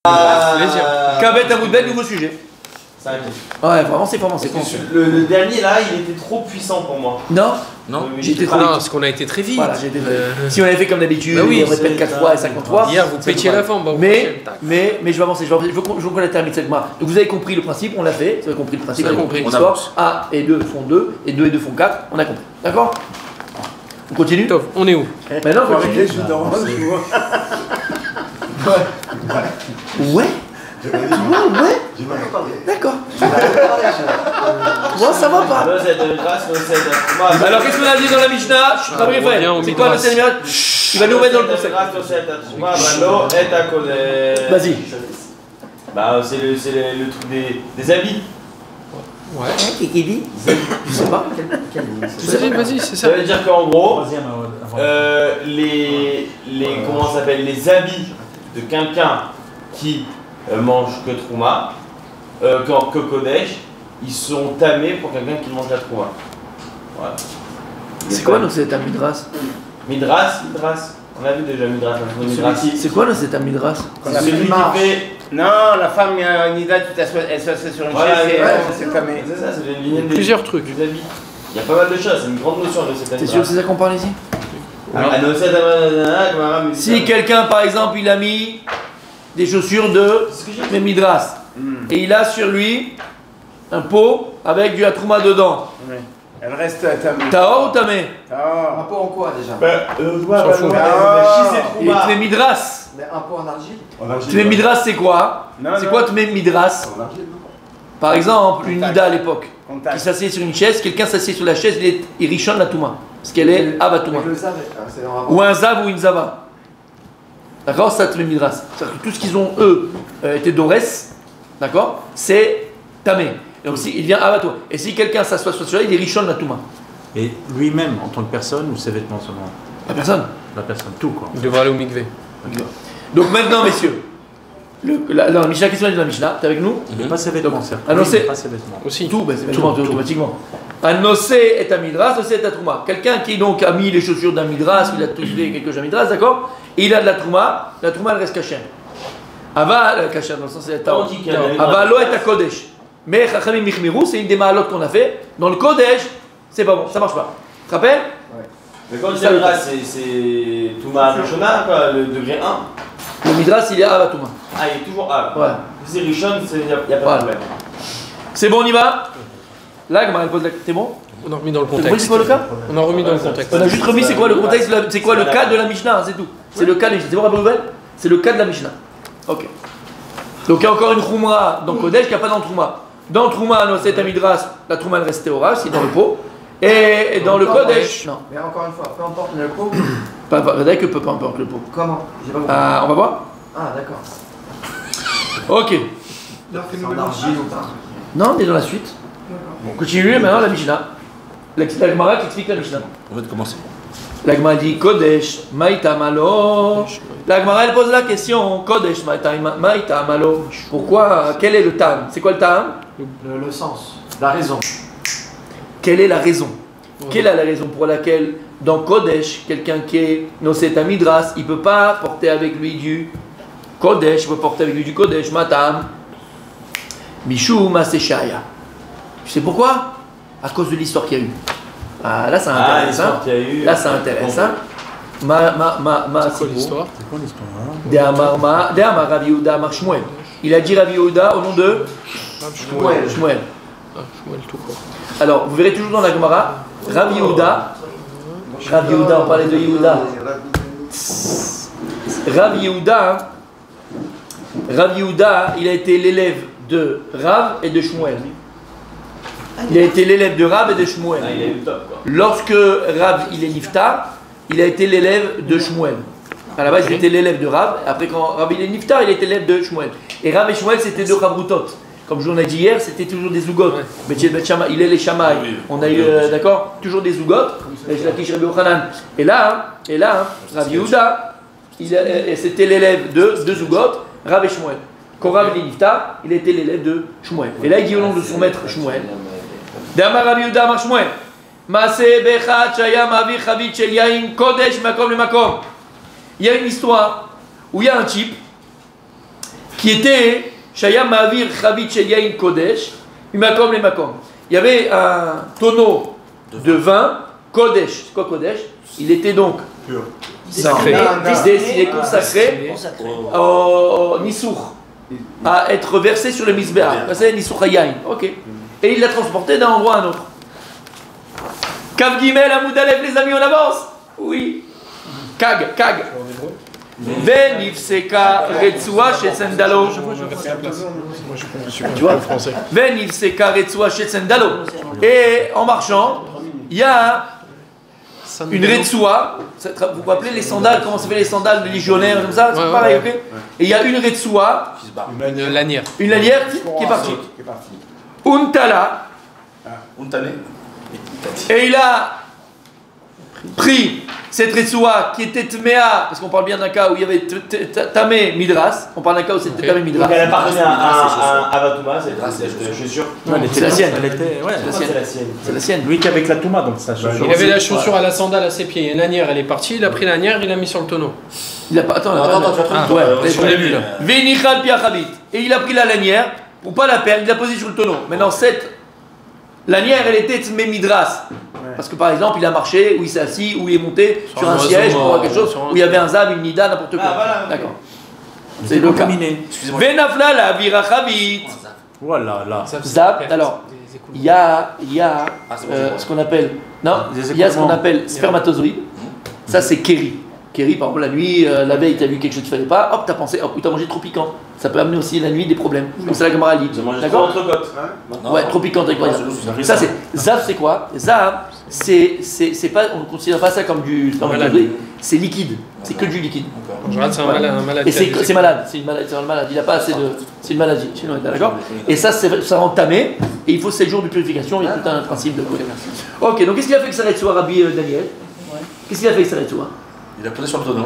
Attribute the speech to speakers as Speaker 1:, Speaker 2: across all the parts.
Speaker 1: Kavet Amoudbet, nouveau sujet.
Speaker 2: Ça
Speaker 1: Ouais, faut avancer.
Speaker 2: Le dernier là, il était trop puissant pour moi.
Speaker 1: Non.
Speaker 3: J'étais trop vite. Parce qu'on a été très vite.
Speaker 1: Voilà, si on avait fait comme d'habitude,
Speaker 3: bah oui,
Speaker 1: on répète 4 fois et 53.
Speaker 3: Hier, vous pétiez la forme.
Speaker 1: Mais je vais avancer. Je veux qu'on la termine cette fois. Donc vous avez compris le principe, on l'a fait. Vous avez compris le principe.
Speaker 3: On a compris.
Speaker 1: L'histoire. A et 2 font 2, et 2 et 2 font 4. On a compris. D'accord? On continue?
Speaker 3: Top, on est où?
Speaker 1: Maintenant, on continue. Ouais. D'accord. Moi ça va pas. Alors qu'est-ce qu'on a dit dans la Mishnah? C'est quoi le Seigneur? Il va nous mettre dans le concept. Vas-y.
Speaker 2: Bah c'est le truc des habits.
Speaker 1: Ouais. Qui dit? Je sais pas.
Speaker 3: Vas-y, c'est ça.
Speaker 2: Ça veut dire qu'en gros, comment ça s'appelle, les habits de quelqu'un qui mange que Trouma, que Kodesh, ils sont tamés pour quelqu'un qui mange la Trouma. Voilà.
Speaker 1: C'est quoi c'est un Midras?
Speaker 2: Midras. On a vu déjà Midras.
Speaker 1: C'est quoi c'est un Midras?
Speaker 2: C'est celui qui fait.
Speaker 4: Non, la femme, Nida, elle s'assied sur une chaise et c'est tamé.
Speaker 2: C'est ça, c'est une ligne de
Speaker 3: plusieurs trucs.
Speaker 2: Il y a pas mal de choses, c'est une grande notion de cette.
Speaker 1: T'es sûr que c'est ça qu'on parle ici? Si quelqu'un, par exemple, il a mis des chaussures de Midras et il a sur lui un pot avec du Atrouma dedans.
Speaker 4: Oui. Elle reste tamée.
Speaker 1: Tahor ou tamé?
Speaker 4: Tahor.
Speaker 5: Un pot en quoi déjà?
Speaker 1: Il est Tmé Midras.
Speaker 5: Mais un pot en argile?
Speaker 1: Tmé Midras c'est quoi? C'est quoi Tmé Midras? Par exemple, une Nida à l'époque qui s'assied sur une chaise, quelqu'un s'assied sur la chaise, il richonne la Touma parce qu'elle est Avatuma. Ou un Zav ou une Zava. D'accord? Ça Tmé Midras. C'est-à-dire que tout ce qu'ils ont eux été Dorès, d'accord? C'est Tamé. Donc il vient Avatuma. Et si quelqu'un s'assoit sur la chaise, il richonne la Touma.
Speaker 6: Et lui-même en tant que personne ou ses vêtements seulement?
Speaker 1: La personne.
Speaker 6: La personne, tout quoi.
Speaker 3: Il devrait aller au mikvé.
Speaker 1: Donc maintenant, messieurs, la Mishnah, qu'est-ce qu'on a dit dans la Mishnah? T'es avec nous?
Speaker 6: Il n'a pas ses vêtements, certes.
Speaker 1: Annoncé.
Speaker 6: Pas ses vêtements.
Speaker 3: Aussi.
Speaker 1: Tout, c'est automatiquement. Un Nosé est un Midras, Nosé est un Trouma. Quelqu'un qui donc a mis les chaussures d'un Midras, il a tous fait quelque chose d'un Midras, d'accord? Et il a de la Trouma elle reste cachée. Ava, cachée dans le sens c'est la Tao. Ava, lo est à Kodesh. Mais Chachamim Michmirou, c'est une des mahalotes qu'on a fait. Dans le Kodesh, c'est pas bon, ça marche pas. Tu te rappelles?
Speaker 2: Mais quand c'est Midras, c'est Touma Rishona, quoi, le degré 1.
Speaker 1: Le Midras, il est à Touma.
Speaker 2: Ah, il est toujours A.
Speaker 1: Ouais.
Speaker 2: Si c'est Rishon, il n'y a pas de problème.
Speaker 1: C'est bon, on y va? Là, elle pose la question. C'est bon?
Speaker 3: On a remis dans le
Speaker 1: C'est
Speaker 3: contexte.
Speaker 1: quoi le cas?
Speaker 3: On a remis dans le contexte.
Speaker 1: On a juste remis c'est quoi le contexte, c'est quoi le cas de la Mishnah, c'est tout. C'est le cas de la Mishnah. C'est bon, Rabbi Reuven? C'est le cas de la Mishnah. Ok. Donc il y a encore une Trouma dans Kodesh qu'il n'y a pas dans Trouma. Dans Trouma, c'est un Midras, la Trouma elle reste orage, c'est dans le pot. Et dans le Kodesh, non.
Speaker 5: Mais encore une fois, peu importe le pot.
Speaker 1: Peu importe le pot.
Speaker 5: Comment?
Speaker 1: On va voir?
Speaker 5: Ah, d'accord.
Speaker 1: Ok.
Speaker 5: C'est en argile ou pas?
Speaker 1: Non, on est dans la suite. On continue maintenant la Mishnah. La Gemara qui explique la Mishnah.
Speaker 6: On va commencer.
Speaker 1: La Gemara dit Kodesh, Maïta Malo. La Gemara elle pose la question Kodesh, Maïta Malo. Pourquoi? Quel est le tam? C'est quoi le tam?
Speaker 5: Le sens, la raison.
Speaker 1: Quelle est la raison? Quelle est la raison pour laquelle dans Kodesh, quelqu'un qui est Nosé à Midras, il ne peut pas porter avec lui du Kodesh, il peut porter avec lui du Kodesh, Matam, Mishou Maseshaya. Tu sais pourquoi? À cause de l'histoire qu'il y a eu. Ah, là ça intéresse. Là ça intéresse.
Speaker 3: C'est quoi l'histoire?
Speaker 6: C'est quoi l'histoire?
Speaker 1: De Amar Rav Yehuda Amar Shmuel. Il a dit Rav Yehuda au nom de Shmuel.
Speaker 3: Shmuel tout court.
Speaker 1: Alors, vous verrez toujours dans la Gemara, Rav Yehuda, on parlait de Yehuda. Rav Yehuda, il a été l'élève de Rav et de Shmuel. Il a été l'élève de Rav et de Shmuel. Lorsque Rav il est niftar, il a été l'élève de Shmuel. À la base, il était l'élève de Rav. Après, quand Rav il est niftar, il était l'élève de Shmuel. Et Rav et Shmuel, c'était deux Ravrutot. Comme je vous l'ai dit hier, c'était toujours des zougotes. Il est les Shamaï. On a eu, d'accord, toujours des zougotes. Et là, Rav Yehuda, c'était l'élève de deux zougotes, Rav et Shmuel. Quand Rav il est niftar, il était l'élève de Shmuel. Et là, il dit au nom de son maître Shmuel. D'Amar Rav Yehuda Amar Shmuel. Maseh Bechat Shayam Avi Chavit Shel Yain Kodesh Makom le Makom. Il y a une histoire où il y a un type qui était Shaya Ma'avir Chavit Sheyain Kodesh, Umakom le Makom. Il y avait un tonneau de vin, Kodesh. C'est quoi Kodesh? Il était donc
Speaker 3: Sacré.
Speaker 1: destiné, consacré au Nissour, à être versé sur le Misbéach. C'est Nissour Hayain. Ok. Et il l'a transporté d'un endroit à un autre. Kav Gimel Amoudalev, les amis, on avance? Oui. Kag. Venivseka Retsua chez Sendalo. Tu vois? Venivseka Retsua chez Sendalo. Et en marchant, il y a une Retsua. Vous vous rappelez les sandales? Comment ça fait les sandales de légionnaires comme ça? C'est pareil, ok? Et il y a une Retsua.
Speaker 3: Une lanière.
Speaker 1: Une lanière qui est partie. Untala. Et il a pris cette Retsua qui était Tmea, parce qu'on parle bien d'un cas où il y avait Tamé Midras, on parle d'un cas où c'était Tamé Midras.
Speaker 2: Donc elle appartenait à Avatouma, je suis sûr.
Speaker 1: C'est la sienne.
Speaker 2: C'est
Speaker 1: la sienne.
Speaker 6: Lui qui avec la Touma, donc ça change.
Speaker 3: Il avait la chaussure à la sandale à ses pieds. Une lanière, elle est partie. Il a pris la lanière, il l'a mis sur le tonneau.
Speaker 1: Il a pas. Attends,
Speaker 3: je l'ai vu là.
Speaker 1: Venichal Piachabit. Et il a pris la lanière, pour pas la perdre, il l'a posée sur le tonneau. Maintenant, cette lanière, elle était Tmé Midras. Parce que par exemple, il a marché, ou il s'est assis, ou il est monté sur un siège, ou quelque chose, où il y avait un zab, une nida, n'importe quoi.
Speaker 2: Voilà,
Speaker 1: d'accord. C'est le cas. Venafla la virachavit.
Speaker 6: Voilà, là.
Speaker 1: Zab, alors, il y a ce qu'on appelle. Non, il y a ce qu'on appelle spermatozoïde. Ça, c'est Kéri. Kéri, par exemple, la nuit, la veille, tu as vu quelque chose qu'il ne fallait pas, hop, tu as pensé, hop, tu as mangé trop piquant. Ça peut amener aussi la nuit des problèmes. Comme ça, la Gemara dit.
Speaker 2: D'accord.
Speaker 1: Ouais, trop piquant avec moi. Ça, c'est. Zav, c'est quoi? Zav, c'est pas. On ne considère pas ça comme du. C'est liquide. C'est que du liquide.
Speaker 3: En général, c'est un malade.
Speaker 1: Et c'est malade. C'est une maladie. Il n'a pas assez de. C'est une maladie. Sinon, d'accord? Et ça, ça rend tamé. Et il faut 7 jours de purification. Il y a tout un principe de. Ok, donc qu'est-ce qu'il a fait que ça soit Rabbi Daniel? Qu'est-ce qu'il a fait que ça soit?
Speaker 7: Il a posé sur le tonneau.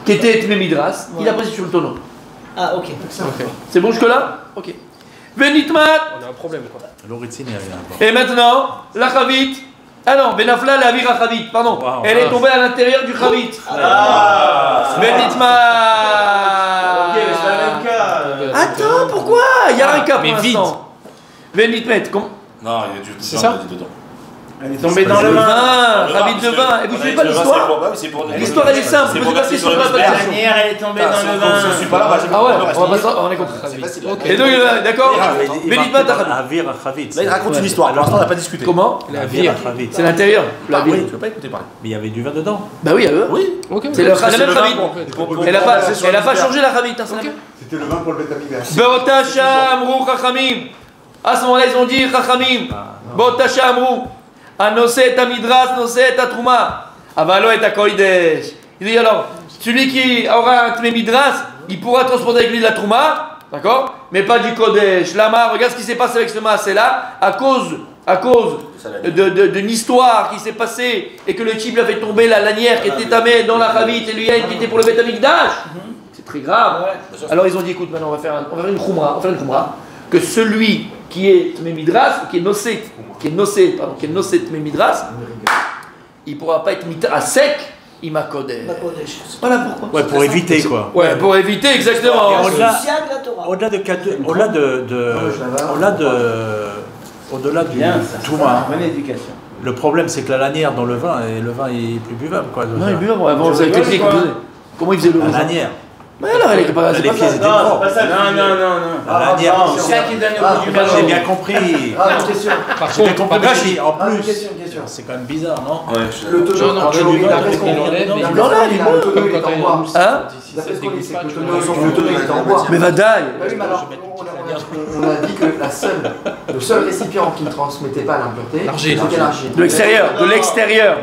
Speaker 1: Qui était Tmé Midras. Il a posé sur le tonneau.
Speaker 8: Ah, ok.
Speaker 1: C'est bon jusque-là? Ok. Venitmat.
Speaker 3: On a un problème quoi.
Speaker 6: L'origine, il y a
Speaker 1: Et maintenant, la Chavit. Ah non, Benafla la vira Chavit, pardon.
Speaker 6: Wow.
Speaker 1: Elle est tombée à l'intérieur du Chavit. Venitmat.
Speaker 2: Ok, mais c'est le même cas.
Speaker 1: Attends, pourquoi? Il y a un cas pour
Speaker 3: Mais vite.
Speaker 1: l'instant. Venitmet,
Speaker 7: Non, il y a du
Speaker 3: C'est ça
Speaker 7: dedans.
Speaker 4: Elle est tombée dans le
Speaker 1: le
Speaker 4: vin.
Speaker 1: vin, Chavit de vin. Et vous suivez pas l'histoire? L'histoire elle est simple, vous posez pas de questions, pas de
Speaker 4: La
Speaker 1: questions.
Speaker 4: lanière, elle est tombée dans le vin.
Speaker 7: Je suis pas là,
Speaker 1: Ah ouais, on est compris.
Speaker 7: C'est facile.
Speaker 1: Et donc, d'accord? Venitmat à Chavit.
Speaker 6: Avir Chavit.
Speaker 7: Là, il raconte une histoire. Pour l'instant, on n'a pas discuté.
Speaker 1: Comment?
Speaker 3: La
Speaker 6: Avir
Speaker 3: vie.
Speaker 6: Chavit.
Speaker 1: C'est l'intérieur. La
Speaker 7: Oui,
Speaker 1: ville.
Speaker 7: tu peux pas écouter pareil.
Speaker 6: Mais il y avait du vin dedans.
Speaker 1: Bah oui,
Speaker 7: Oui.
Speaker 3: Ok.
Speaker 1: c'est la même Chavit.
Speaker 7: Pour-
Speaker 1: Elle a pas
Speaker 7: sur le
Speaker 1: changé la Chavit.
Speaker 9: C'était le vin pour le Betamigdash.
Speaker 1: Beotasha Amrou Chachamim. À ce moment-là, ils ont dit Chachamim. Beotasha Amrou. Anoset Amidras, Noset Atrouma. Avalo et Akoidesh. Il dit alors, celui qui aura un Tmé Midras, il pourra transporter avec lui de la Trouma, d'accord? Mais pas du Kodesh. Lama, regarde ce qui s'est passé avec ce Maasé-là, à cause d'une histoire qui s'est passée et que le type a fait tomber la lanière qui était tamée dans la Chavit et lui a qui était pour le Beth Amikdash. C'est très grave. Alors ils ont dit écoute, maintenant on va faire une Khumra, que celui qui est Tmé Midras, qui est Noset Tmé Midras, il ne pourra pas être mis à sec, il m'a Kodesh. Voilà pourquoi.
Speaker 6: Ouais, pour éviter quoi.
Speaker 1: Ouais, pour éviter exactement.
Speaker 6: Et au-delà-
Speaker 8: Social de la Torah.
Speaker 6: Au-delà du
Speaker 4: Bien,
Speaker 6: Touma,
Speaker 4: bonne éducation.
Speaker 6: le problème c'est que la lanière dans le vin, et le vin est plus buvable quoi.
Speaker 1: Non, il buvait avant, vous avez compris comment il faisait le
Speaker 6: La
Speaker 1: vin.
Speaker 6: lanière.
Speaker 1: Mais alors, elle est pas
Speaker 6: Les pieds étaient
Speaker 2: Non, c'est
Speaker 6: propres.
Speaker 2: pas ça.
Speaker 4: Non.
Speaker 6: La lanière.
Speaker 4: C'est ça qui donne au bout du ballon.
Speaker 6: J'ai bien compris.
Speaker 5: Une question.
Speaker 6: J'ai bien compris. Mais en
Speaker 5: Une
Speaker 6: plus,
Speaker 5: question.
Speaker 6: c'est quand même bizarre, non?
Speaker 7: Ouais,
Speaker 5: Le tonneau,
Speaker 3: Non,
Speaker 5: alors,
Speaker 3: tu
Speaker 5: le
Speaker 3: lui
Speaker 5: tonneau,
Speaker 3: vas,
Speaker 5: d'après ce
Speaker 3: il
Speaker 5: qu'on
Speaker 3: l'enlève,
Speaker 5: dit,
Speaker 3: il
Speaker 5: le
Speaker 1: l'enlève,
Speaker 5: tonneau, il est en bois.
Speaker 1: Hein?
Speaker 5: D'après ce qu'on dit, c'est que le tonneau est en bois.
Speaker 1: Mais Vadaï.
Speaker 5: Bah oui, mais alors, on a dit que le seul récipient qui ne transmettait pas l'impureté,
Speaker 3: L'argile.
Speaker 5: c'était l'argile.
Speaker 1: De l'extérieur.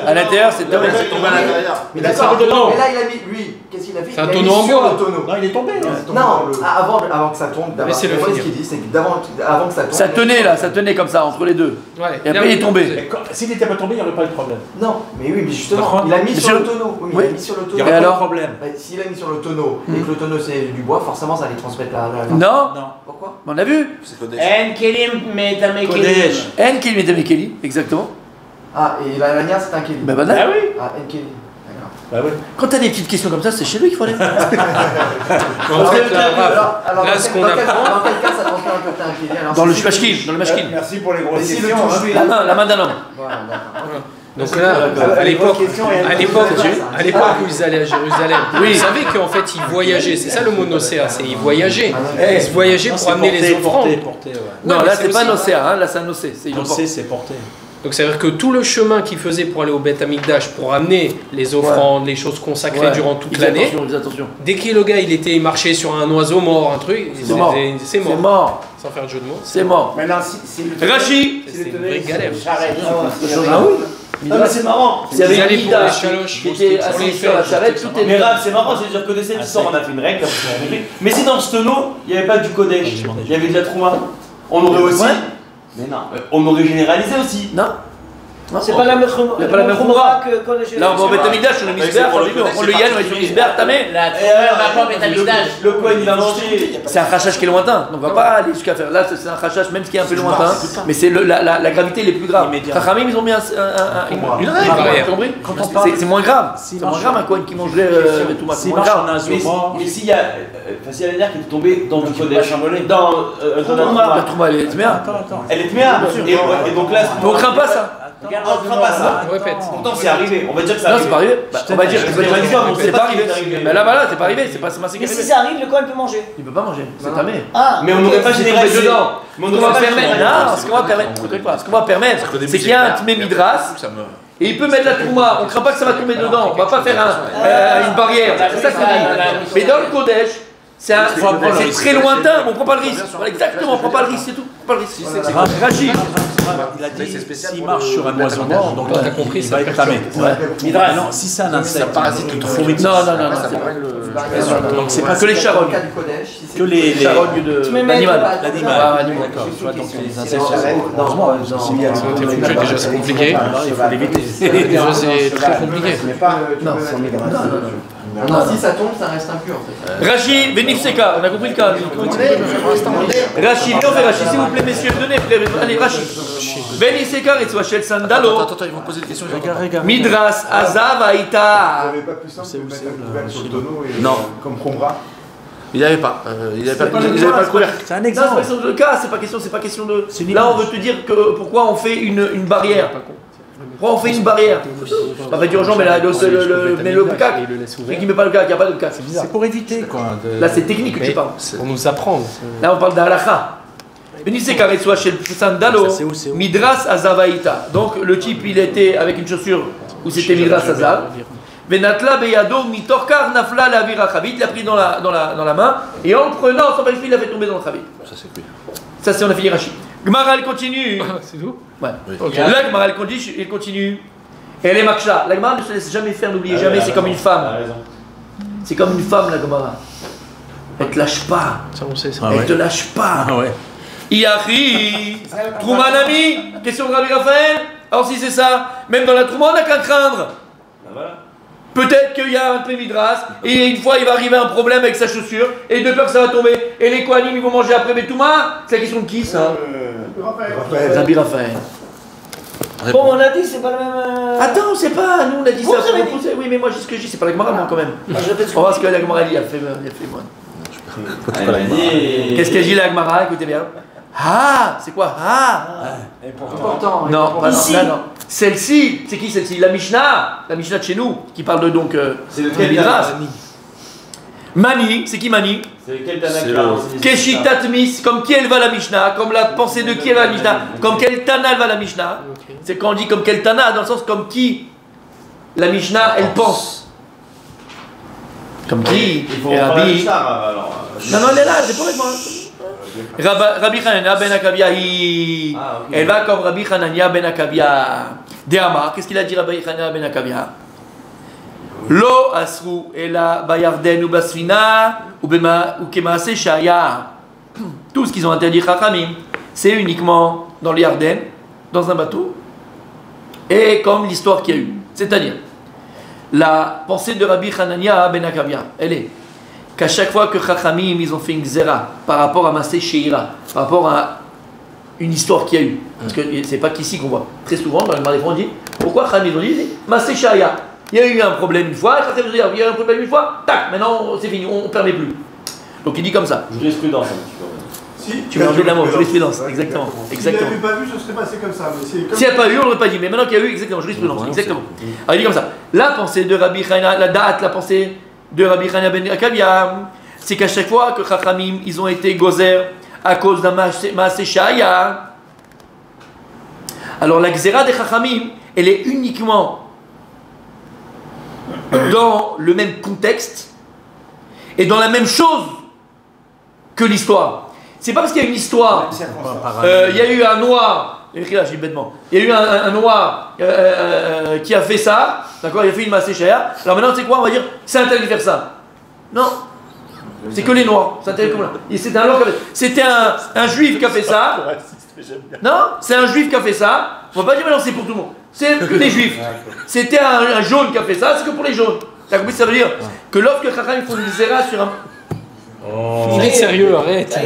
Speaker 1: À l'intérieur, c'est dommage.
Speaker 7: c'est tombé à l'intérieur.
Speaker 5: Mais d'accord,
Speaker 3: c'est le tonneau.
Speaker 5: mais là il a mis, lui, qu'est-ce qu'il a fait?
Speaker 3: C'est un
Speaker 5: Il a
Speaker 3: tonneau
Speaker 5: mis
Speaker 3: en
Speaker 5: sur
Speaker 3: bois.
Speaker 5: le tonneau.
Speaker 6: Non, il est tombé.
Speaker 5: Non, avant que ça tombe, d'abord,
Speaker 3: Laissez-le
Speaker 5: ce
Speaker 3: finir.
Speaker 5: qu'il dit, c'est qu'avant que ça tombe.
Speaker 1: Ça tenait là, ça tenait comme ça entre les deux.
Speaker 3: Ouais.
Speaker 1: Et après il est tombé.
Speaker 6: Mais s'il n'était pas tombé, il n'y aurait pas eu de problème.
Speaker 5: Non, mais oui, mais justement,
Speaker 6: D'accord.
Speaker 5: il a mis
Speaker 1: Mais
Speaker 5: sur
Speaker 1: sur-
Speaker 5: le tonneau. Oui, mais
Speaker 1: Oui.
Speaker 5: il a mis sur le
Speaker 6: Il
Speaker 5: tonneau.
Speaker 6: n'y aurait
Speaker 1: Et
Speaker 6: pas
Speaker 1: alors
Speaker 6: de problème.
Speaker 5: Bah, s'il a mis sur le tonneau et que le tonneau c'est du bois, forcément ça allait transmettre la.
Speaker 1: Non,
Speaker 6: Non.
Speaker 5: Pourquoi?
Speaker 1: on a vu.
Speaker 7: C'est Kodesh.
Speaker 4: En Kelim, mais t'as mes Kelim.
Speaker 6: Kodesh.
Speaker 1: En Kili Metemekeli, exactement.
Speaker 5: Ah, et la lanière c'est un kéli.
Speaker 1: Ben Vadaï.
Speaker 4: Ah oui.
Speaker 5: Ah, un kéli. D'accord.
Speaker 6: Bah ouais.
Speaker 1: Quand t'as des petites questions comme ça, c'est chez lui qu'il faut aller.
Speaker 3: En fait, là,
Speaker 5: Alors,
Speaker 3: ce qu'on
Speaker 5: dans
Speaker 3: apprend.
Speaker 5: quel cas ça transmet un peu que t'es inquiété alors,
Speaker 1: Dans le
Speaker 5: si-
Speaker 1: mashkin, dans le mashkin.
Speaker 9: Merci pour les grosses
Speaker 4: Si le
Speaker 9: questions.
Speaker 4: touche,
Speaker 9: hein.
Speaker 1: La main d'un homme.
Speaker 5: Voilà, d'accord.
Speaker 3: Donc là, à l'époque où ils allaient à Jérusalem,
Speaker 1: Oui.
Speaker 3: vous savez qu'en fait ils voyageaient, c'est ça le mot nocéa, c'est ils voyageient. Ils voyageaient pour amener les offrandes.
Speaker 6: Porter, ouais.
Speaker 1: Non,
Speaker 3: Ouais, mais
Speaker 1: là
Speaker 3: c'est
Speaker 1: c'est pas
Speaker 3: aussi-
Speaker 1: nocéa, hein, là c'est un nocé. C'est une
Speaker 6: Porter, c'est porter.
Speaker 3: Donc ça veut dire que tout le chemin qu'ils faisaient pour aller au Beth Amikdash, pour amener les offrandes, les choses consacrées durant toute l'année,
Speaker 1: Attention.
Speaker 3: dès que le gars il marchait sur un oiseau mort, un truc,
Speaker 1: C'est mort.
Speaker 3: c'est mort.
Speaker 1: C'est mort.
Speaker 3: Sans faire de jeu de mots.
Speaker 1: C'est mort.
Speaker 4: Maintenant, si
Speaker 1: Rachi.
Speaker 3: C'est une vraie galère.
Speaker 4: Charrette.
Speaker 1: Ah oui.
Speaker 2: Non, mais c'est marrant.
Speaker 1: Il y avait
Speaker 3: Ils allaient pour
Speaker 1: Mida
Speaker 3: les chaloches,
Speaker 1: qui était
Speaker 3: pour les
Speaker 1: assis sur la
Speaker 3: fêtes,
Speaker 1: charrette,
Speaker 3: tout
Speaker 1: tout est
Speaker 2: Mais Rav, c'est marrant, c'est-à-dire que de cette histoire, on a fait une règle, mais si dans ce tonneau, il n'y avait pas du Kodesh, il y avait de la Trouma, on aurait aussi.
Speaker 1: Ouais.
Speaker 2: Mais non, on aurait généralisé aussi.
Speaker 1: Non.
Speaker 8: C'est pas la même
Speaker 1: Il y a pas la même Khumra.
Speaker 8: que quand les
Speaker 1: Là on va au Beth Amikdash, on est misbère, on prend le yen, on est sur misbère, tamé.
Speaker 4: La va pas mettre à l'image.
Speaker 2: Le Kohen, il a mangé.
Speaker 1: C'est un rachage qui est lointain, donc on va pas aller jusqu'à faire. Là c'est un rachage même ce qui est un peu lointain, mais c'est la gravité les plus grave. Khamim ils ont mis une règle,
Speaker 3: barrière.
Speaker 1: t'as compris
Speaker 6: Quand on parle-
Speaker 1: C'est moins grave.
Speaker 6: S'il
Speaker 1: C'est moins
Speaker 6: marche-
Speaker 1: grave un Kohen qui mangerait tout c'est
Speaker 6: S'il
Speaker 1: moins
Speaker 6: marche en
Speaker 1: grave.
Speaker 6: un
Speaker 2: Mais
Speaker 6: mort,
Speaker 2: s'il y a Facile à dire qui est tombée dans du Kodesh, dans la
Speaker 1: La
Speaker 2: Trouma,
Speaker 1: Trouma elle est bien.
Speaker 6: attends.
Speaker 2: elle est tméa. Et donc là,
Speaker 1: Mais on craint pas ça.
Speaker 2: on craint pas ça.
Speaker 3: Répète.
Speaker 2: Pourtant c'est arrivé, on va dire que ça
Speaker 1: Non c'est pas arrivé. Bah, on va dire que
Speaker 2: c'est
Speaker 1: c'est pas arrivé.
Speaker 2: arrivé.
Speaker 1: Mais là voilà c'est pas arrivé, c'est pas c'est
Speaker 8: Mais
Speaker 1: qui
Speaker 8: si ça arrive, le coin peut manger.
Speaker 1: Il peut pas manger, c'est tamé.
Speaker 8: Ah,
Speaker 2: Mais on n'aurait pas
Speaker 1: C'est
Speaker 2: généralisé.
Speaker 1: tombé dedans.
Speaker 2: Mais on
Speaker 1: Ce qu'on
Speaker 2: n'aurait
Speaker 1: va
Speaker 2: pas
Speaker 1: permettre,
Speaker 2: généralisé.
Speaker 1: non, ce qu'on va permettre, ce qu'on va permettre, c'est qu'il y a un tmé midras et il peut mettre la trouma. On craint pas que ça va tomber dedans. On va pas faire une barrière. C'est ça qu'on dit. Mais dans le Kodesh, c'est très lointain. On prend pas le risque. Voilà, exactement, on prend pas le risque, c'est tout. On prend pas le risque. Rachid.
Speaker 6: Il a dit s'il marche sur un oiseau mort, donc
Speaker 3: T'as compris,
Speaker 6: il
Speaker 3: ça
Speaker 6: va être tamé.
Speaker 1: Midras.
Speaker 6: Non, si c'est un insecte, parasite ou fourmi.
Speaker 1: Non, c'est pas
Speaker 6: Donc c'est pas
Speaker 1: que les charognes.
Speaker 6: que les
Speaker 1: Charognes de l'animal.
Speaker 6: l'animal. D'accord. Tu vois, donc les insectes. Heureusement,
Speaker 3: Déjà c'est compliqué.
Speaker 6: il faut l'éviter.
Speaker 3: Déjà c'est très compliqué.
Speaker 5: Non, si ça tombe, ça reste impur en fait.
Speaker 1: Rachid, Benif Seka, on a compris le cas. Rachid, viens on fait Rachid, s'il vous plaît, messieurs, donnez, allez, Rachid. Benif Seka, et soit Shel Sandalo.
Speaker 6: Attends, ils vont poser des questions.
Speaker 1: Midras, Azav,
Speaker 9: Vous
Speaker 1: Aïta.
Speaker 9: n'avez pas plus simple que de mettre la couvercle sur le tonneau et
Speaker 6: Non.
Speaker 9: comme Khumra.
Speaker 1: Il n'y avait pas. Il n'y avait pas le couvercle.
Speaker 6: C'est un
Speaker 1: Non, c'est pas
Speaker 6: exemple.
Speaker 1: question de cas, c'est pas question de.
Speaker 6: C'est une
Speaker 1: Là, on
Speaker 6: image.
Speaker 1: veut te dire que pourquoi on fait une barrière. Pourquoi on fait une barrière? On va dire aux gens, mais le cac. Celui qui met pas le cac, il n'y a pas de cac, c'est bizarre.
Speaker 6: C'est pour éviter quoi.
Speaker 1: Là, c'est technique que tu
Speaker 3: Mais
Speaker 1: parles.
Speaker 3: pour nous apprendre.
Speaker 1: Là, on parle d'Alacha. Benissé Karetsoa chez le Sandalo,
Speaker 6: Ça, c'est où
Speaker 1: Midras Azavaïta. Donc, le type, il était avec une chaussure où c'était Midras Azav. Venatla Beyado Mitorkar Nafla la Virachabit. Il l'a pris dans la main et en le prenant, sans vérifier, il l'a fait tomber dans le Chabit. Ça, c'est on a fini Rachid. Gmara, elle continue.
Speaker 3: C'est tout.
Speaker 1: Ouais.
Speaker 3: Ok.
Speaker 1: Là, Gmara, elle continue. Et elle est Maksha. La Gmara ne se laisse jamais faire, n'oubliez jamais, c'est comme une femme. C'est comme une femme, la Gmara. Elle te lâche pas.
Speaker 3: Ça on sait ça.
Speaker 1: Elle te lâche pas.
Speaker 6: Ah ouais.
Speaker 1: Iachi, Troumanami, question de Rabbi Raphaël. Alors si c'est ça, même dans la Trouma, on n'a qu'à craindre. Peut-être qu'il y a un Pémidras, et une fois il va arriver un problème avec sa chaussure, et de peur que ça va tomber, et les Kohanim ils vont manger après Betouma. C'est la question de qui ça? Rabbi Raphaël.
Speaker 8: Bon, on a dit, c'est pas le même.
Speaker 1: Attends, on sait pas, nous on a dit
Speaker 8: Vous
Speaker 1: ça.
Speaker 8: avez dit.
Speaker 1: Oui, mais moi je dis ce que je dis, c'est pas la Gemara moi quand même.
Speaker 8: Je répète ce
Speaker 1: On va voir ce
Speaker 8: que
Speaker 1: que la Gemara dit, elle fait moi.
Speaker 2: Qu'est-ce
Speaker 1: Qu'est-ce qu'elle dit la Gemara? Écoutez bien. Ah, c'est quoi? Ah.
Speaker 5: Important.
Speaker 1: Non, pas
Speaker 8: Ici.
Speaker 1: non. Celle-ci, c'est qui celle-ci? La Mishnah de chez nous, qui parle de donc.
Speaker 2: C'est le
Speaker 1: Pémidras. Mani, c'est qui Mani?
Speaker 2: C'est quel Tana qui l'a enseigné ça?
Speaker 1: Keshitatmis, comme qui elle va la Mishnah, comme la pensée de qui elle va la Mishnah, comme quel Tana elle va la Mishnah. C'est quand on dit comme quel Tana, dans le sens comme qui la Mishnah elle pense. Comme qui?
Speaker 2: Il faut
Speaker 1: Et
Speaker 2: reprendre la
Speaker 1: Rabbi.
Speaker 2: Mishnah, alors.
Speaker 1: Non, elle est là, c'est pour moi. Rabbi Hanania ben Akavia,
Speaker 2: Ah, ok.
Speaker 1: elle va comme Rabbi Hanania ben Akavia. Deama, qu'est-ce qu'il a dit Rabbi Hanania ben Akavia? Lo asru ela bayarden ou basfina ou kemaase shaya. Tout ce qu'ils ont interdit Chachamim, c'est uniquement dans le Yarden, dans un bateau, et comme l'histoire qu'il y a eu. C'est-à-dire, la pensée de Rabbi Hanania ben Akavia, elle est qu'à chaque fois que Chachamim ils ont fait une xéra par rapport à Masé Sheira, par rapport à une histoire qu'il y a eu, parce que c'est pas qu'ici qu'on voit, très souvent dans le Marifon on dit pourquoi Chachamim ils ont dit Masé Shaya. il y a eu un problème une fois, il y a eu un problème une fois, tac, maintenant c'est fini, on ne permet plus. Donc il dit comme ça.
Speaker 2: Jurisprudence un petit peu.
Speaker 1: Si, tu mets de l'amour, jurisprudence, exactement.
Speaker 9: Exactement. S'il n'y avait pas vu, ce serait passé comme ça. S'il
Speaker 1: n'y a pas eu, on n'aurait pas dit, mais maintenant qu'il y a eu, exactement, jurisprudence, exactement. Alors il dit comme ça. La pensée de Rabbi Chana, la pensée de Rabbi Chana ben Akavia, c'est qu'à chaque fois que Chachamim, ils ont été gozer à cause d'un Maaseh Shaya, alors la Xéra des Chachamim, elle est uniquement dans le même contexte et dans la même chose que l'histoire. C'est pas parce qu'il y a une histoire, il y a eu un noir, j'ai bêtement, il y a eu un noir qui a fait ça, d'accord, il a fait une Maaseh Shaya, alors maintenant c'est quoi, on va dire, c'est interdit de faire ça. Non, c'est que les noirs, c'était un noir qui a fait, c'était un juif qui a fait ça. Non, c'est un juif qui a fait ça. On va pas dire maintenant c'est pour tout le monde. C'est que des juifs. C'était un jaune qui a fait ça, c'est que pour les jaunes. T'as compris, ça veut dire que lorsque Chacham font une zéra sur un.
Speaker 3: Il est sérieux, arrête.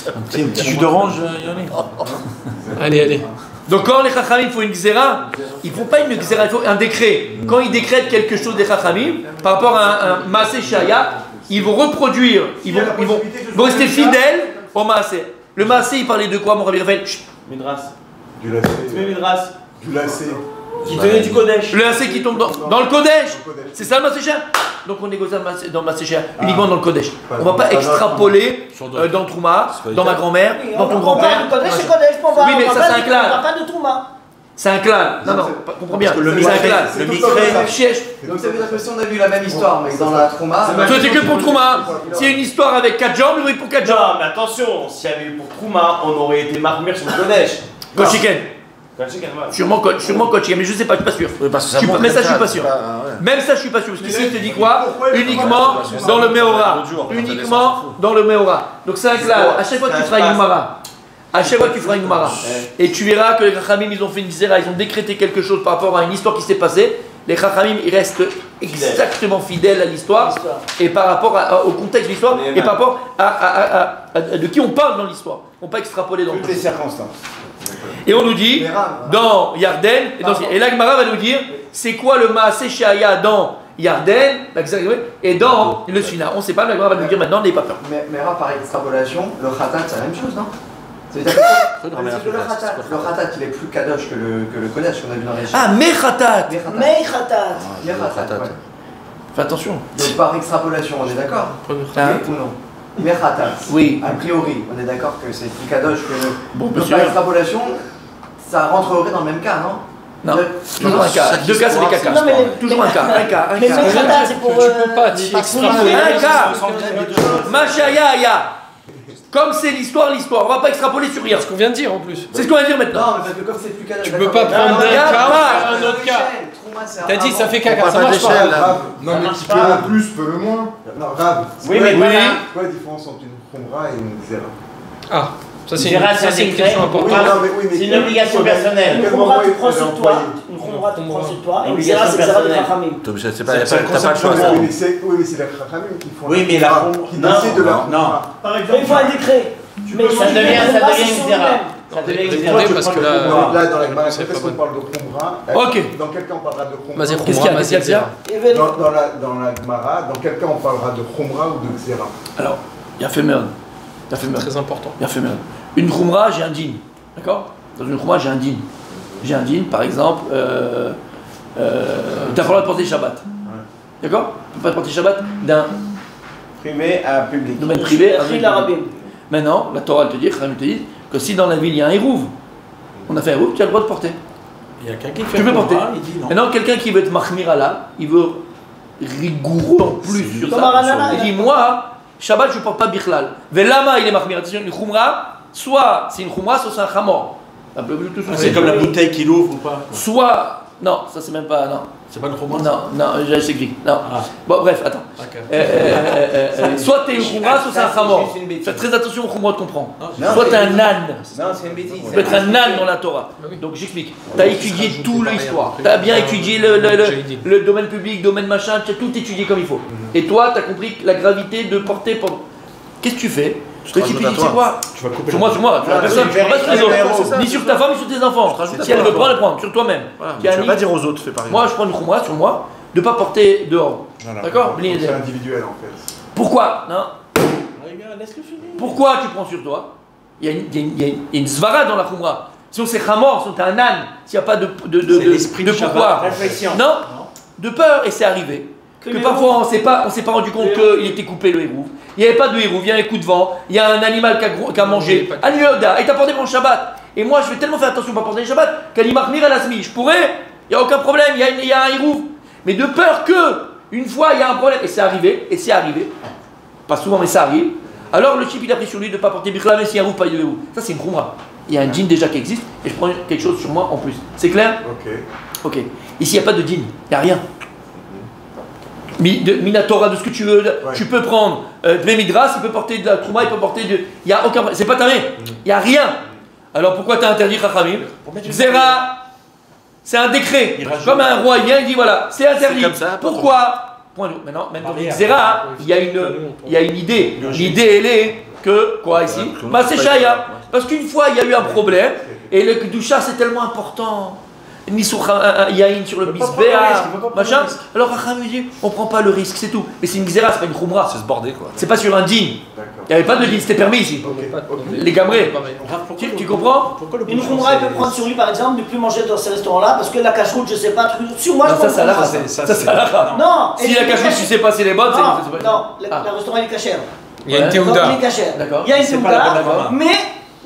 Speaker 6: Un petit jus d'orange, Yannick.
Speaker 3: Allez.
Speaker 1: Donc quand les Chachamim font une xéra, ils ne font pas une xéra, il faut un décret. Quand ils décrètent quelque chose des Chachamim, par rapport à un Maaseh Shaya, ils vont reproduire, ils vont rester fidèles au Maaseh. Le Maaseh, il parlait de quoi, mon Rabbi Raphaël?
Speaker 2: Midras.
Speaker 9: Du lacet.
Speaker 2: Midras.
Speaker 9: Du lacet.
Speaker 2: Qui tenait du Kodesh.
Speaker 1: Le lacet qui tombe dans le Kodesh. C'est ça le Maaseh Shaya. Donc on négocie dans le Maaseh Shaya, uniquement dans le Kodesh. On ne va pas extrapoler dans Trouma, dans ma grand-mère, dans ton grand-père.
Speaker 8: Kodesh, c'est Kodesh, pour voir.
Speaker 1: Oui, mais ça c'est un clan.
Speaker 8: On parle pas de Trouma.
Speaker 1: C'est un clan. Non, comprends bien.
Speaker 6: Le
Speaker 1: c'est un clan.
Speaker 6: le micré.
Speaker 1: Chièche.
Speaker 5: Donc ça veut dire que si on a vu la même histoire, mais dans la Trouma.
Speaker 1: C'est que pour Trouma. S'il y a une histoire avec 4 jambes, il y pour 4 jambes.
Speaker 2: Non, mais attention, s'il y avait eu pour Trouma, on aurait été marmire sur le Kodesh.
Speaker 1: Kochiken. Sûrement Kochiken, mais je sais pas, je suis pas sûr. Mais ça, je suis pas sûr. Même ça, je suis pas sûr. Parce qu'ici, il te dit quoi? Uniquement dans le Meora. Uniquement dans le Meora. Donc c'est un clan. À chaque fois que tu feras une Gemara. À chaque fois que tu feras une Gemara. Et tu verras que les Chachamim, ils ont fait une zéra, ils ont décrété quelque chose par rapport à une histoire qui s'est passée. Les Chachamim, ils restent exactement fidèles à l'histoire et par rapport au contexte de l'histoire et par rapport à de qui on parle dans l'histoire. On ne peut pas extrapoler dans
Speaker 9: toutes les circonstances.
Speaker 1: Et on nous dit, dans Yarden, et la Gemara va nous dire, c'est quoi le Maaseh Shaya dans Yarden et dans le Sina. On ne sait pas, la Gemara va nous dire maintenant, n'ayez pas peur.
Speaker 5: Mais par extrapolation, le Khatat, c'est la même chose, non? C'est-à-dire que le Khatat, il est plus kadosh que le Kodesh qu'on a vu dans les
Speaker 1: Ah, Mechatat.
Speaker 8: Mechatat.
Speaker 1: Fais attention.
Speaker 5: Donc par extrapolation, on est d'accord? Oui ou non? Mechatat.
Speaker 1: Oui.
Speaker 5: A priori, on est d'accord que c'est plus kadosh que le.
Speaker 1: Bon,
Speaker 5: donc par extrapolation, ça rentrerait dans le même cas, non?
Speaker 1: Non, toujours un cas. Deux cas, c'est des caca. Toujours un cas.
Speaker 8: Mais Mechatat, c'est pour.
Speaker 3: Tu peux pas t'y extrapoler.
Speaker 1: Un cas. Machaya. Comme c'est l'histoire, on va pas extrapoler sur rien.
Speaker 3: C'est ce qu'on vient de dire en plus.
Speaker 1: C'est ce qu'on va dire maintenant.
Speaker 5: Non, mais parce que comme c'est plus kadosh.
Speaker 3: Tu peux pas prendre d'un cas à un autre cas. T'as dit ça fait caca, ça marche pas.
Speaker 9: Non, mais qui peut le plus, peut le moins. Non, Rav.
Speaker 2: Oui, mais voilà.
Speaker 9: Quoi la différence entre une Khumra et une Zera?
Speaker 3: Ah, ça c'est
Speaker 2: une
Speaker 3: question importante.
Speaker 4: C'est une obligation personnelle.
Speaker 8: Une Khumra, tu prends sur toi. Une Khumra, tu prends sur toi. Et une Zera, c'est Zera de Chachamim.
Speaker 6: T'as pas le choix.
Speaker 9: Oui, mais c'est les Chachamim qui font.
Speaker 4: Oui, mais la
Speaker 9: qui décident de la.
Speaker 4: Non.
Speaker 8: Par exemple, il faut un décret. Mais
Speaker 4: Ça devient une Zera. Ça devient une Zera.
Speaker 3: Parce que
Speaker 9: Là, dans la Gemara, qu'est-ce qu'on parle de Khumra?
Speaker 1: Ok.
Speaker 9: Dans quel cas on parlera de Khumra?
Speaker 3: Vas-y,
Speaker 1: Qu'est-ce qu'il y a? Qu'est-ce qu'il y a?
Speaker 9: Dans la Gemara, dans quel cas on parlera de Khumra ou de Xera?
Speaker 1: Alors, il y a Femern.
Speaker 3: très important.
Speaker 1: Il y a Femern. Une Khumra, j'ai un din. D'accord? Dans une Khumra, j'ai un din. J'ai un din, par exemple, tu n'as pas le droit de porter Shabbat. D'accord? Tu ne peux pas porter Shabbat d'un
Speaker 4: Privé à public.
Speaker 1: domaine privé.
Speaker 8: l'arabim.
Speaker 1: Maintenant, la Torah te dit, Chachamim te dit, que si dans la ville il y a un hérouv, on a fait un hérouv, tu as le droit de porter.
Speaker 6: Il y a quelqu'un qui fait
Speaker 1: Tu peux porter.
Speaker 6: il dit non.
Speaker 1: Maintenant, quelqu'un qui veut être mahmir là, il veut rigoureux en plus sur
Speaker 8: Comme
Speaker 1: ça.
Speaker 8: Aranana,
Speaker 1: Il dit, moi, Shabbat, je ne porte pas bichlal. Velama, il est mahmir. Attention, une khumra, soit c'est une khumra, soit c'est un chamor.
Speaker 6: C'est comme la bouteille qu'il ouvre ou pas?
Speaker 1: Soit, non, ça c'est même pas, non.
Speaker 6: C'est pas une romance?
Speaker 1: Non, je t'explique. Non. Bon, bref, attends. Soit t'es une khumra, soit c'est un chamor. Fais très attention au khumra de comprendre. Soit t'es un âne.
Speaker 4: Non, c'est une bêtise.
Speaker 1: Tu peux être un âne dans la Torah. Donc j'explique. Tu as étudié toute l'histoire. Tu as bien étudié le domaine public, domaine machin, tu as tout étudié comme il faut. Et toi, tu as compris la gravité de porter pendant. Qu'est-ce que tu fais? Le type il dit, tu sais quoi?
Speaker 7: Tu vas couper.
Speaker 1: Sur moi, sur la personne, tu pas sur les autres. Ni sur ta femme, ni sur tes enfants. Si elle veut prendre, elle prend. Sur toi-même.
Speaker 7: Tu vas pas dire aux autres, fais pareil.
Speaker 1: Moi, je prends une khumra sur moi, de ne pas porter dehors. D'accord?
Speaker 9: C'est individuel en fait.
Speaker 1: Pourquoi? Non. Pourquoi tu prends sur toi? Il y a une svara dans la khumra. Si on s'est khamor, si on est un âne, s'il n'y a pas de pourquoi.
Speaker 4: Réflexion.
Speaker 1: Non, de peur, et c'est arrivé. Que parfois on s'est pas rendu compte qu'il était coupé le hérouve. Il n'y avait pas de hérouve, il y a un coup de vent, il y a un animal qui a mangé. Anioda, et t'as porté mon Shabbat. Et moi je vais tellement faire attention à ne pas porter le Shabbat qu'à l'imachmir à la smi. Je pourrais, il n'y a aucun problème, il y a un hérouve. Mais de peur que, une fois il y a un problème, et c'est arrivé, pas souvent mais ça arrive, alors le type il a pris sur lui de ne pas porter Bichla, mais s'il y a un hérouve, pas de hérouve. Ça c'est une khumra. Il y a un djinn déjà qui existe, et je prends quelque chose sur moi en plus. C'est clair? Ok. Ici il n'y a pas de djinn, il n'y a rien. Minatora, de ce que tu veux, tu peux prendre de Midras, il peut porter de la Trouma, il peut porter de. Il n'y a aucun. C'est pas taré, il n'y a rien. Alors pourquoi tu as interdit Chachamim? Zera, c'est un décret. Comme un roi, il vient, il dit voilà, c'est interdit. Pourquoi? Maintenant, Zera, il y a une idée. L'idée, elle est que, quoi ici? C'est Shaya. Parce qu'une fois, il y a eu un problème, et le Kedusha, c'est tellement important. Ni sur Yahin sur le Bisbéa, machin. Alors Racham dit on prend pas le risque, c'est tout. Mais c'est une Xéra, c'est pas une Khumra.
Speaker 7: C'est se border quoi.
Speaker 1: C'est pas sur un djinn. Il n'y avait pas de djinn, c'était permis ici. Les gamrés. Tu comprends?
Speaker 8: Une Khumra, il peut prendre sur lui par exemple, ne plus manger dans ces restaurants-là parce que la cache-route, je sais pas, sur moi je prends
Speaker 1: ça c'est la
Speaker 8: Non.
Speaker 1: Si la cache-route, tu sais pas si les bonnes, c'est.
Speaker 8: Non, le restaurant il est cachère.
Speaker 3: Il y a une théouda.
Speaker 8: Il est cachère. Il y a une théouda, mais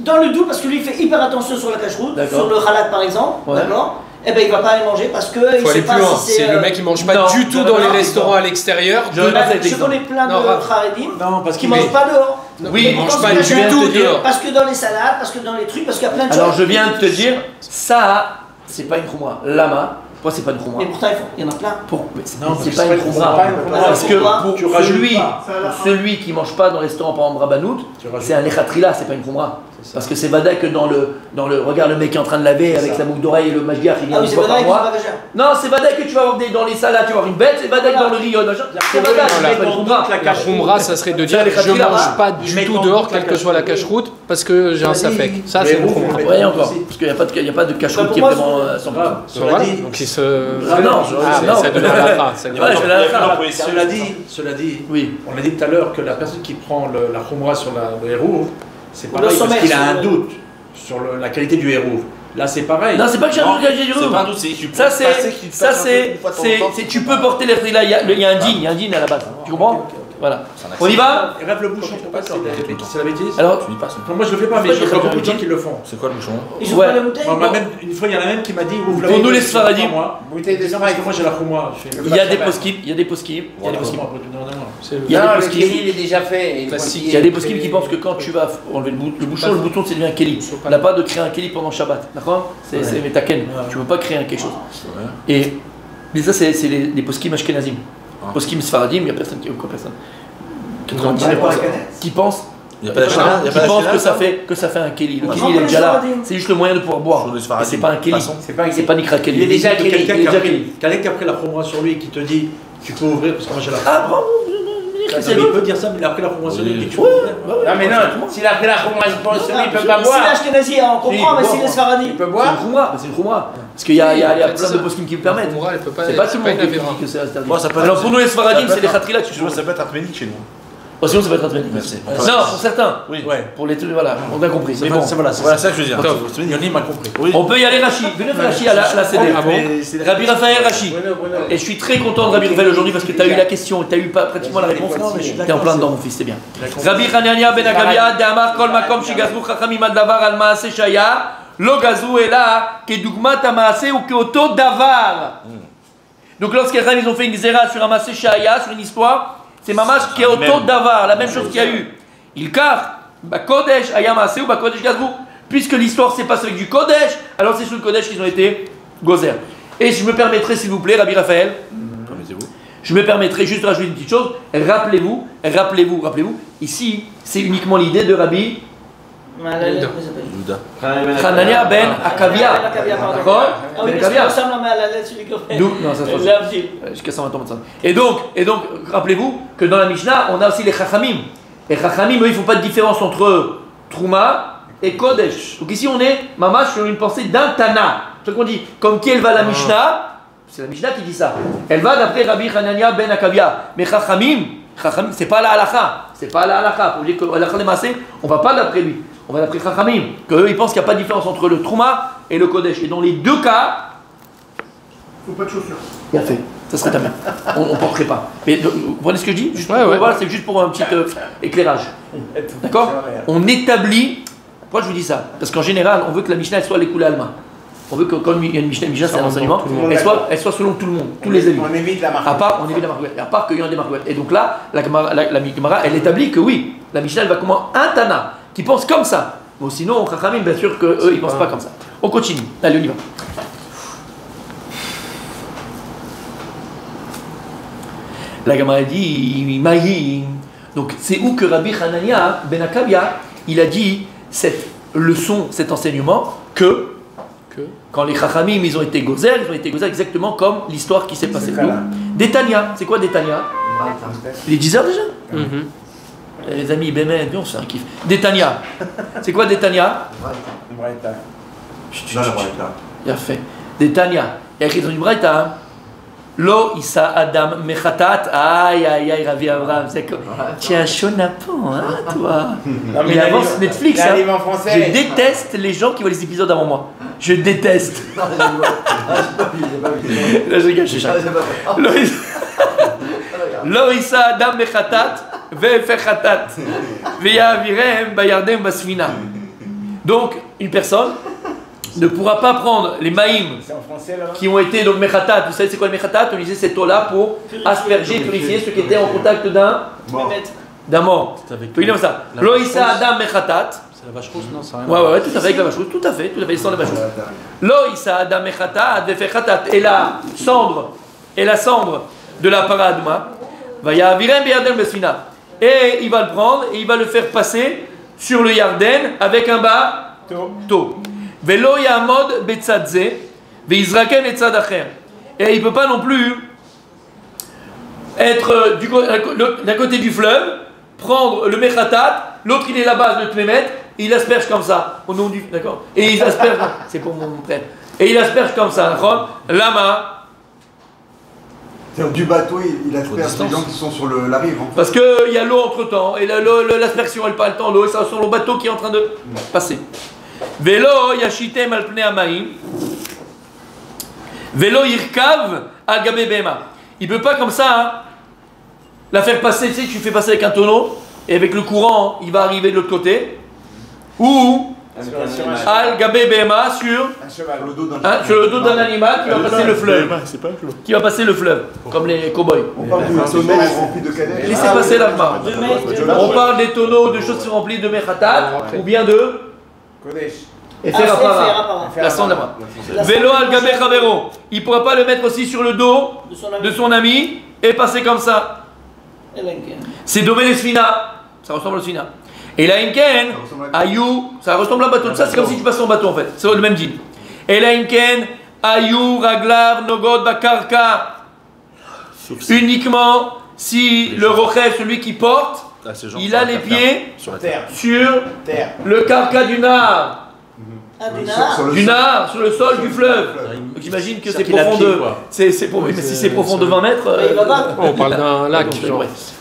Speaker 8: dans le doute, parce que lui il fait hyper attention sur la cache-route, sur le halal par exemple, d'accord? Eh ben il va pas aller manger parce que il sait pas si
Speaker 3: c'est le mec qui mange pas du tout dans les restaurants à l'extérieur.
Speaker 8: Je connais plein de Kharedim qui mangent pas dehors.
Speaker 3: Oui, ils mangent pas du tout dehors.
Speaker 8: Parce que dans les salades, parce que dans les trucs, parce qu'il y a plein de choses.
Speaker 1: Alors je viens de te dire, ça, c'est pas une khumra. Lama, pourquoi c'est pas une khumra?
Speaker 8: Mais pourtant il y en a plein.
Speaker 1: C'est pas une khumra. Parce que pour celui qui mange pas dans le restaurant par exemple Rabanout, c'est un lechatrila, c'est pas une khumra. Parce que c'est Vada que dans le regarde le mec qui est en train de laver avec la boucle d'oreille et le magiar il vient une fois par mois. Non, c'est Vada que tu vas avoir dans les salades, tu vas avoir une bête, c'est Vada que dans le riz, c'est Vada.
Speaker 3: La khumra, ça serait de dire je mange pas du tout dehors, quelle que soit la cache-route, parce que j'ai un safek. Ça c'est une khumra.
Speaker 1: Oui encore, parce qu'il n'y a pas de cache-route qui est vraiment 100%.
Speaker 3: Donc il se.
Speaker 1: Non,
Speaker 3: ça devient la
Speaker 6: Cela dit, on a dit tout à l'heure que la personne qui prend la khumra sur le hérouve, c'est pareil parce qu'il a un doute sur la qualité du hérouve. Là c'est pareil.
Speaker 1: Non, c'est pas que j'ai un doute sur la qualité du hérouve.
Speaker 7: C'est pas un doute,
Speaker 1: c'est tu peux porter les là, il y a un djinn à la base. Tu comprends? Voilà. On y va?
Speaker 6: Rêve le bouchon, pourquoi c'est la bêtise?
Speaker 1: Alors,
Speaker 6: moi je le fais pas, mais je vois beaucoup de gens qui le font.
Speaker 7: C'est quoi le bouchon?
Speaker 8: Ils ont pas la bouteille.
Speaker 6: Une fois il y en a même qui m'a dit ouvre la
Speaker 1: pour nous les Sfaradim.
Speaker 6: Bouteille de parce que moi j'ai la khumra.
Speaker 1: Il y a des poskim, il y a des poskim.
Speaker 4: Il y a des poskim. Il est déjà fait.
Speaker 1: Il y a des poskim qui pensent que quand tu vas enlever le bouchon, le bouton c'est devient un keli. On n'a pas de créer un keli pendant Shabbat, d'accord? C'est metaken. Tu ne peux pas créer quelque chose. Mais ça c'est les poskim ashkenazim. Poskim Sfaradim, il n'y a personne qui personne. 99% qui pense que ça fait un keli. Le keli il est déjà là. C'est juste le moyen de pouvoir boire. Mais c'est pas un keli. C'est pas Nikra Keli.
Speaker 6: Il est déjà quelqu'un qui a pris la khumra sur lui et qui te dit tu peux ouvrir parce que moi j'ai la khumra.
Speaker 1: Ah bravo.
Speaker 6: Il peut dire ça, mais il a pris la khumra sur lui et tu peux ouvrir.
Speaker 4: Non mais non, s'il a pris la khumra sur lui, il peut pas boire.
Speaker 8: Si l'Ashkenazi, on comprend, mais si les Sfaradim,
Speaker 4: il peut boire.
Speaker 1: C'est une khumra. Parce qu'il y a plein de poskim qui le permettent. C'est pas tout le monde qui dit que c'est interdit. Alors pour nous les Sfaradim, c'est les khatrila que tu joues.
Speaker 7: Ça peut être arménique chez nous.
Speaker 1: Sinon ça va être interdit. Non, pour certains.
Speaker 7: Oui.
Speaker 1: Pour les trucs, voilà, on a compris. Mais bon,
Speaker 7: voilà ça que je veux dire.
Speaker 6: Yoni m'a compris.
Speaker 1: On peut y aller Rachi. Venez faire Rachi à la CD. Rabbi Raphaël Rachi. Et je suis très content de Rabbi Raphaël aujourd'hui parce que tu as eu la question, tu as eu pratiquement la réponse. Tu es en plein dedans mon fils, c'est bien. Rabbi Hanania ben Agavia d'Amar kol makom shigazru chachamim ad davar al maase shaya lo gazu ela kedugmat amaase ou keoto davar. Donc lorsqu'ils ont fait une xéra sur un maase shaya, sur une histoire, c'est mamash qui est auto d'avar, la même chose qu'il y a eu. Il car, Kodesh ayamase ou Kodesh gazrou. Puisque l'histoire s'est passée avec du Kodesh, alors c'est sur le Kodesh qu'ils ont été gozer. Et je me permettrai, s'il vous plaît, Rabbi Raphaël, je me permettrai juste de rajouter une petite chose. Rappelez-vous, ici, c'est uniquement l'idée de Rabbi Hanania ben Akavia. D'accord?
Speaker 8: Ah oui, parce que ressemble à la lettre sur le
Speaker 1: non, ça se passe. Jusqu'à 120 ans. Et donc, rappelez-vous que dans la Mishnah, on a aussi les Chachamim Et Chachamim, eux, ils font pas de différence entre Trouma et Kodesh. Donc ici, on est, mamash, sur une pensée d'un Tana. C'est ce qu'on dit. Comme qui elle va la Mishnah, c'est la Mishnah qui dit ça. Elle va d'après Rabbi Hanania ben Akavia. Mais Chachamim, c'est pas la halakha. C'est pas la halakha. Pour dire que halakha de Maaseh, on va pas d'après lui. On va d'après Chachamim. Qu'eux, ils pensent qu'il n'y a pas de différence entre le Trouma et le Kodesh. Et dans les deux cas,
Speaker 9: faut pas de chaussures.
Speaker 1: Bien fait. Ça serait ta mère. On ne porterait pas. Mais vous voyez ce que je dis juste Voilà, c'est juste pour un petit éclairage. D'accord. On établit. Pourquoi je vous dis ça? Parce qu'en général, on veut que la Mishnah elle soit l'écoulée à la main. On veut que quand il y a une Mishnah c'est un enseignement, elle soit selon tout le monde, tous les avis.
Speaker 4: On évite la marque.
Speaker 1: On évite la marque. À part qu'il y a des marques. Et donc là, la Gemara, elle établit que oui, la Mishnah elle va comment un Tana qui pense comme ça. Bon, sinon, Chachamim, bien sûr qu'eux, ils ne pensent pas comme ça. On continue. Allez, on y va. La Gemara dit Mahi. Donc c'est où que Rabbi Hanania ben Akavia il a dit cette leçon, cet enseignement que quand les Chachamim ils ont été gozer exactement comme l'histoire qui s'est passée. Détania, c'est quoi Détania? Il est 10h déjà. Les amis, Bémet, on se fait un kiff. Détania, c'est quoi Détania? Il a fait. Détania, il y a écrit dans une braïta. Lo Issa Adam Mechatat. Aïe aïe aïe, Rabbi Abraham, c'est comme. Tu es un chenapan, hein, toi. Il avance Netflix, hein. Je déteste les gens qui voient les épisodes avant moi. Je déteste. Là, je rigole, je cherche. Lo Issa Adam Mechatat, Ve'fechatat, Ve'yavirem Bayardem Basfina. Donc, une personne ne pourra pas prendre les maïms qui ont été donc mechatat. Vous savez c'est quoi le mechatat? On disait cette eau-là pour asperger, purifier ceux qui étaient en contact d'un mort. Il dit comme ça. Loïsa Adam mechatat.
Speaker 6: C'est la vache rousse, non?
Speaker 1: Ouais, tout à fait, avec la vache rousse. Tout à fait, sans la vache rousse. Loïsa Adam mechatat, ve'fechatat. Et la cendre de la paraduma. Va yavirem beyardem besfina. Et il va le prendre et il va le faire passer sur le Yarden avec un bateau. Velo yamod betzadze, veizraken etzad acher. Et il ne peut pas non plus être d'un côté du fleuve, prendre le mechatat, l'autre il est là-bas, le tmémet, et il asperge comme ça, au nom du. D'accord. Et il asperge, c'est pour mon frère. Et il asperge comme ça, d'accord. Lama.
Speaker 9: Du bateau, il asperge les gens qui sont sur la rive.
Speaker 1: Parce qu'il y a l'eau entre temps, et l'aspersion elle pas le temps, l'eau, et ça sur le bateau qui est en train de passer. Velo yashitem al pnei hamaim. Velo yirkav al gabe bema. Il peut pas comme ça hein, la faire passer. Tu sais, tu fais passer avec un tonneau et avec le courant, il va arriver de l'autre côté. Ou al gabe bema sur le dos d'un animal qui va passer le fleuve. Qui va passer le fleuve, comme les cow-boys.
Speaker 9: On parle d'un tonneau rempli de cadettes.
Speaker 1: Laissez passer la main. On parle des tonneaux de choses remplies de mechatat ou bien de et faire apparat. La sonde là-bas. Vélo al gabe chavero. Il ne pourra pas le mettre aussi sur le dos de son ami et passer comme ça. C'est domé les sfina. Ça ressemble au sfina. Et la inken, ayou, ça ressemble à un bateau. Ça, c'est comme si tu passais en bateau en fait. C'est le même deal. Et la inken, ayou, raglar, nogod, bakarka. Uniquement si le rocher, celui qui porte, il a les pieds sur le carca du nar. Du nar, sur le sol du fleuve. Donc j'imagine que c'est profond de. Mais si c'est profond de 20 mètres.
Speaker 3: On parle d'un lac.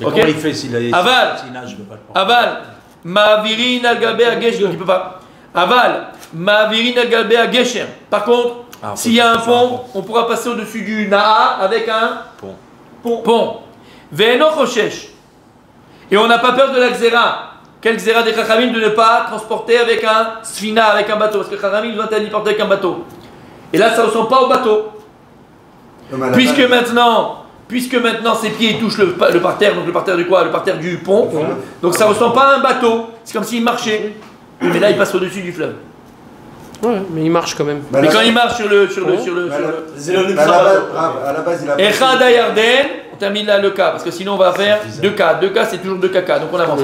Speaker 6: Comment il fait s'il nage?
Speaker 1: Aval. Ma'avirin al galbe à Gesher. Il ne peut pas. Aval. Ma'avirin al galbe à Gesher. Par contre, s'il y a un pont, on pourra passer au-dessus du Na'a avec un pont. Ve'eno choshesh. Et on n'a pas peur de la xéra. Quelle xéra des Chachamim de ne pas transporter avec un sfina, avec un bateau? Parce que Chachamim doit être porter avec un bateau. Et là, ça ne ressemble pas au bateau. Puisque maintenant ses pieds touchent le parterre, donc le parterre du quoi? Le parterre du pont. Donc ça ne ressemble pas à un bateau. C'est comme s'il marchait. Mais là, il passe au-dessus du fleuve.
Speaker 3: Ouais, mais il marche quand même.
Speaker 1: Mais quand il marche sur le
Speaker 9: à la base, il a.
Speaker 1: Echad Yarden, on termine là le cas, parce que sinon on va faire 2 cas. 2 cas, c'est toujours 2 caca, donc on avance.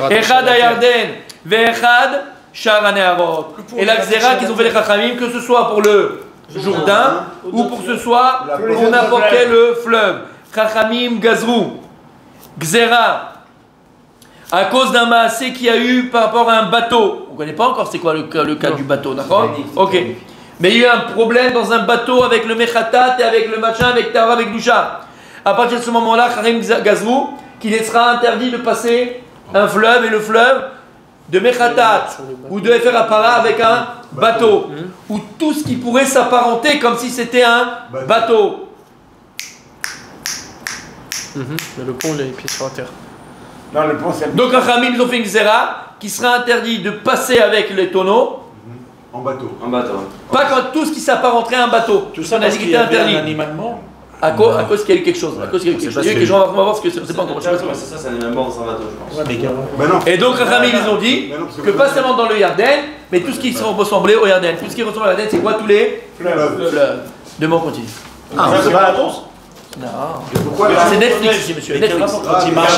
Speaker 1: Echad Yarden, Ve'echad Shar Neharot. Et la xéra qu'ils ont fait les Chachamim, que ce soit pour le Jourdain ou pour ce soit pour n'importe quel fleuve. Chachamim Gazrou, Xéra, à cause d'un maasé qu'il y a eu par rapport à un bateau. On ne connaît pas encore c'est quoi le cas du bateau, d'accord? Ok. Mais il y a eu un problème dans un bateau avec le mechatat et avec le machin, avec Tara, avec Doucha. À partir de ce moment-là, Karim Gazrou, qu'il sera interdit de passer un fleuve et le fleuve de mechatat ou de faire appara avec un bateau. Ou tout ce qui pourrait s'apparenter comme si c'était un bateau.
Speaker 3: Mais le pont, il a les pieds sur la terre.
Speaker 4: Non, le pont, c'est...
Speaker 1: Donc, Khamim, ils ont fait une zéra qui sera interdit de passer avec les tonneaux.
Speaker 9: En bateau.
Speaker 2: En bateau.
Speaker 1: Pas quand tout ce qui s'apparenterait à un bateau.
Speaker 6: Tout ça
Speaker 1: on a
Speaker 6: parce
Speaker 1: dit
Speaker 6: qu'il
Speaker 1: qu'il
Speaker 6: y
Speaker 1: était
Speaker 6: avait
Speaker 1: interdit.
Speaker 6: un animal mort.
Speaker 1: À cause qu'il y a eu quelque chose. À cause qu'il y a eu quelque chose. Il y a eu quelque chose. On va voir ce que c'est. C'est pas encore.
Speaker 2: C'est ça, c'est un animal mort dans un bateau, je pense.
Speaker 6: Ouais, mais
Speaker 9: Ben non.
Speaker 1: Et donc, Khamim, ils ont dit que pas seulement dans le Yarden, mais tout ce qui ressemblait au Yarden. Tout ce qui ressemble au Yarden, c'est quoi? Tous les fleuves. Demain, on continue.
Speaker 6: Ah, c'est pas la réponse.
Speaker 1: Non.
Speaker 9: Pourquoi
Speaker 1: C'est Netflix ici, monsieur. Netflix.
Speaker 6: Quand il marche